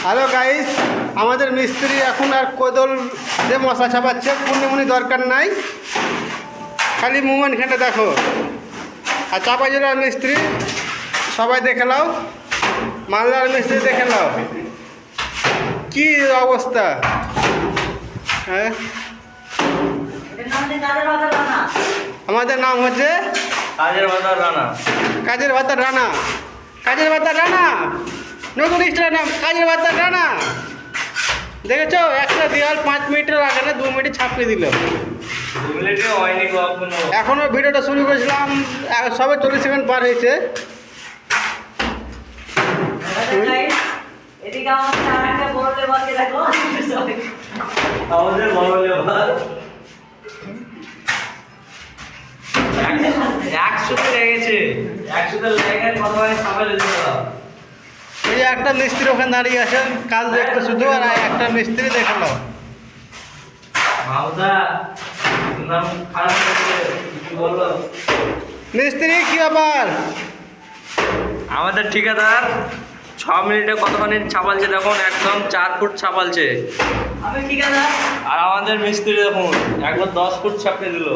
Hello guys, আমাদের মিস্ত্রি এখন আর কোদল দিয়ে মশলা ছাপাচ্ছে। পূর্ণিমনি দরকার নাই, খালি মুভমেন্ট খেটে দেখো। আর চাপাজেলার মিস্ত্রি সবাই দেখে নাও, মালদার মিস্ত্রি দেখে নাও কি অবস্থা। হ্যাঁ, আমাদের নাম হচ্ছে কাজের ভাতার রানা। কাজের ভাতার রানা। কাজের ভাতার রানা, নতুন স্টারের নাম কাজের ভাতার রানা। দেখেছো, একটা দেওয়াল 5 মিনিটের আগে না 2 মিনিট ছাপিয়ে দিল। 2 মিনিটে হয়নি কখনো। এখনও ভিডিওটা শুরু করেছিলাম, সবে 40 সেকেন্ড পার হয়েছে। আমাদের বড় লেবার 100তে লেগেছে। 100তে লেগে কত মানে সামনে দিতে। এই যে একটা মিস্ত্রি ওখানে দাঁড়িয়ে আছেন কাজ দেখতে শুধু, আর একটা মিস্ত্রি দেখে নাও। মাউদা নাম খারাপ হয়েছে, কি বলবো? মিস্ত্রি কি ব্যাপার? আমাদের ঠিকাদার 6 মিনিটে কতখানি ছাপালছে দেখুন, একদম 4 ফুট ছাপালছে। আমি ঠিকাদার। আর আমাদের মিস্ত্রি দেখুন একবার 10 ফুট ছাপিয়ে দিল।